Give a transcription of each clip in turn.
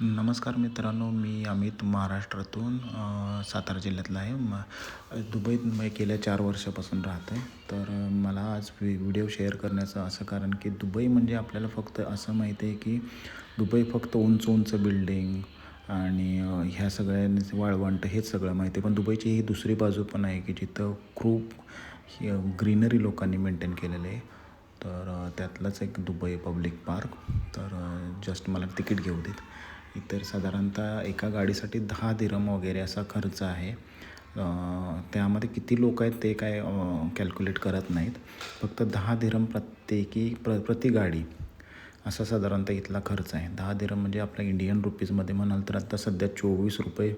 नमस्कार मित्रांनो, मी अमित महाराष्ट्रातून सातारा जिल्ह्यातला आहे. दुबईत मी गेल्या 4 वर्षापासून राहतो आहे. तर मला आज व्हिडिओ शेअर करण्याचं असं कारण की दुबई म्हणजे आपल्याला फक्त असं माहिती आहे की दुबई फक्त उंच उंच बिल्डिंग आणि ह्या सगळ्यांनी वाळवंट हेच सगळं माहिती आहे. पण दुबईची ही दुसरी बाजू पण आहे की जिथं खूप ग्रीनरी लोकांनी मेंटेन केलेलं आहे. तर त्यातलंच एक दुबई पब्लिक पार्क. तर जस्ट मला तिकीट घेऊ देत. इतर साधारणतः एका गाडीसाठी 10 दिरहम वगैरे असा खर्च आहे. त्यामध्ये किती लोक आहेत ते काय कॅल्क्युलेट करत नाहीत. फक्त 10 दिरहम प्रति गाडी असा साधारणतः इथला खर्च आहे. 10 दिरहम म्हणजे आपल्या इंडियन रुपीजमध्ये म्हणाल तर आता सध्या 24 रुपये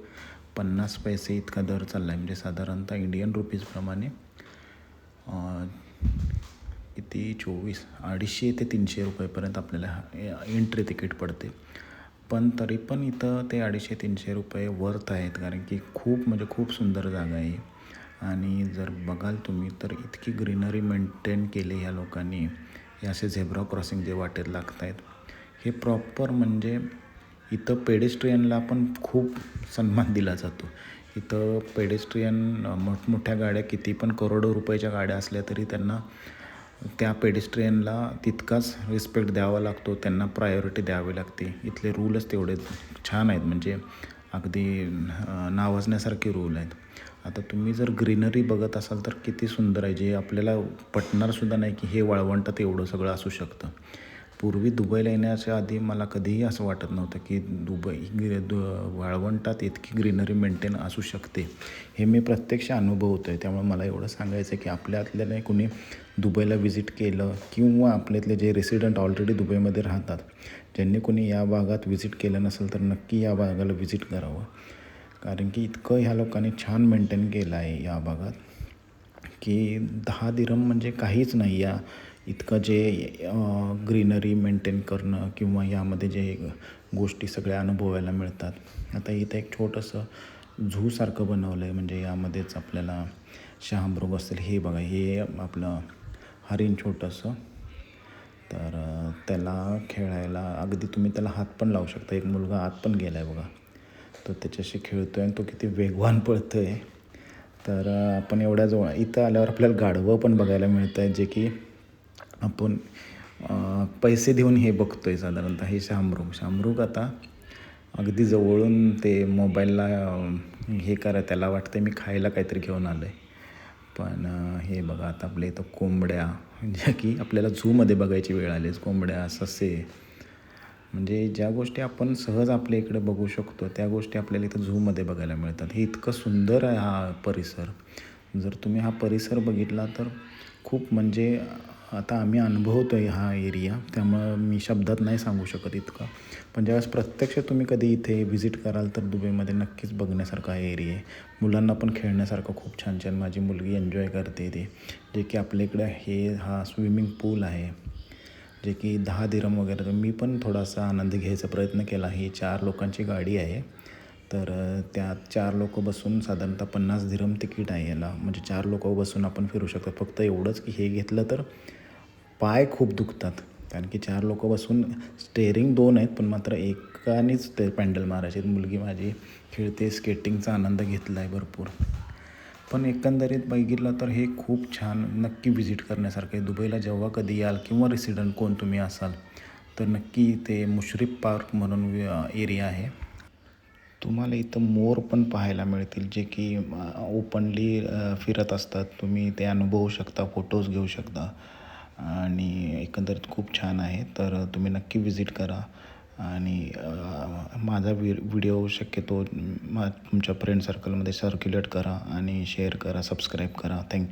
50 पैसे इतका दर चालला आहे. म्हणजे साधारणतः इंडियन रुपीजप्रमाणे किती 250 ते 300 रुपयेपर्यंत आपल्याला एंट्री तिकीट पडते. पण तरी पण इथं ते 250-300 रुपये वर्थ आहेत, कारण की खूप सुंदर जागा आहे. आणि जर बघाल तुम्ही तर इतकी ग्रीनरी मेंटेन केली ह्या लोकांनी. हे असे झेब्रा क्रॉसिंग जे वाटेत लागत आहेत हे प्रॉपर, म्हणजे इथं पेडेस्ट्रियनला पण खूप सन्मान दिला जातो. इथं पेडेस्ट्रियन मोठमोठ्या गाड्या किती पण करोडो रुपयाच्या गाड्या असल्या तरी त्यांना त्या पेडेस्ट्रियनला तितकाच रिस्पेक्ट द्यावा लागतो, त्यांना प्रायोरिटी द्यावी लागते. इथले रूलच तेवढे छान आहेत, म्हणजे अगदी नावाजण्यासारखे रूल आहेत. आता तुम्ही जर ग्रीनरी बघत असाल तर किती सुंदर आहे, जे आपल्याला पटणारसुद्धा नाही की हे वाळवंटात एवढं सगळं असू शकतं. पूर्वी दुबईला येण्याच्या आधी मला कधीही असं वाटत नव्हतं की वाळवंटात इतकी ग्रीनरी मेंटेन असू शकते. हे मी प्रत्यक्ष अनुभवतो आहे. त्यामुळे मला एवढं सांगायचं आहे की आपल्यातल्याने कोणी दुबईला व्हिजिट केलं किंवा आपल्यातले जे रेसिडेंट ऑलरेडी दुबईमध्ये राहतात, ज्यांनी कोणी या भागात व्हिजिट केलं नसेल तर नक्की या भागाला व्हिजिट करावं. कारण की इतकं ह्या लोकांनी छान मेंटेन केलं आहे या भागात की 10 दिरहम म्हणजे काहीच नाही. या इतकं जे ग्रीनरी मेंटेन करणं किंवा यामध्ये जे गोष्टी सगळ्या अनुभवायला मिळतात. आता इथं एक छोटंसं झूसारखं बनवलं आहे, म्हणजे यामध्येच आपल्याला शहामृग असेल, हे बघा, हे आपलं हरिण छोटंसं. तर त्याला खेळायला अगदी तुम्ही त्याला हात पण लावू शकता. एक मुलगा आत पण गेला आहे बघा, तो त्याच्याशी खेळतो आहे आणि तो किती वेगवान पळतो आहे. तर आपण एवढ्या जवळ इथं आल्यावर आपल्याला गाढवं पण बघायला मिळतं आहे, जे की आपण पैसे देऊन हे बघतो आहे. साधारणतः हे शहामृग आता अगदी जवळून ते मोबाईलला हे करा, त्याला वाटतं मी खायला काहीतरी घेऊन आलो आहे. पण हे बघा, आता आपल्या इथं कोंबड्या, ज्या की आपल्याला झूमध्ये बघायची वेळ आली. कोंबड्या, ससे, म्हणजे ज्या गोष्टी आपण सहज आपल्या इकडे बघू शकतो त्या गोष्टी आपल्याला इथं झूमध्ये बघायला मिळतात. हे इतकं सुंदर आहे हा परिसर. जर तुम्ही हा परिसर बघितला तर खूप, म्हणजे आता आम्ही अनुभवतो आहे हा एरिया, त्यामुळं मी शब्दात नाही सांगू शकत इतकं. पण ज्यावेळेस प्रत्यक्ष तुम्ही कधी इथे व्हिजिट कराल तर दुबईमध्ये नक्कीच बघण्यासारखा हा एरिया आहे. मुलांना पण खेळण्यासारखं खूप छान छान, माझी मुलगी एन्जॉय करते ते. जे की आपल्या इकडं हा स्विमिंग पूल आहे, जे की 10 दिरहम वगैरे. तर मी पण थोडासा आनंद घ्यायचा प्रयत्न केला. ही 4 लोकांची गाडी आहे. तर त्यात 4 लोक बसून साधारणतः 50 दिरहम तिकीट आहे याला. म्हणजे 4 लोक बसून आपण फिरू शकतो. फक्त एवढंच की हे घेतलं तर पाय खूप दुखतात, कारण की 4 लोक बसून स्टेअरिंग 2 आहेत, पण मात्र एकानेच ते पॅन्डल मारायचे. मुलगी माझी खेळते, स्केटिंगचा आनंद घेतला आहे भरपूर. पण एकंदरीत बघितलं तर हे खूप छान, नक्की व्हिजिट करण्यासारखं आहे. दुबईला जेव्हा कधी याल किंवा रेसिडेंट कोण तुम्ही असाल तर नक्की ते मुश्रीफ पार्क म्हणून एरिया आहे. तुम्हाला इथं मोर पण पाहायला मिळतील, जे की ओपनली फिरत असतात. तुम्ही ते अनुभवू शकता, फोटोज घेऊ शकता आणि एकंदरीत खूप छान आहे. तर तुम्ही नक्की व्हिजिट करा आणि माझा व्हिडिओ शक्यतो तुमच्या फ्रेंड सर्कलमध्ये सर्क्युलेट करा आणि शेअर करा, सबस्क्राईब करा. थँक्यू.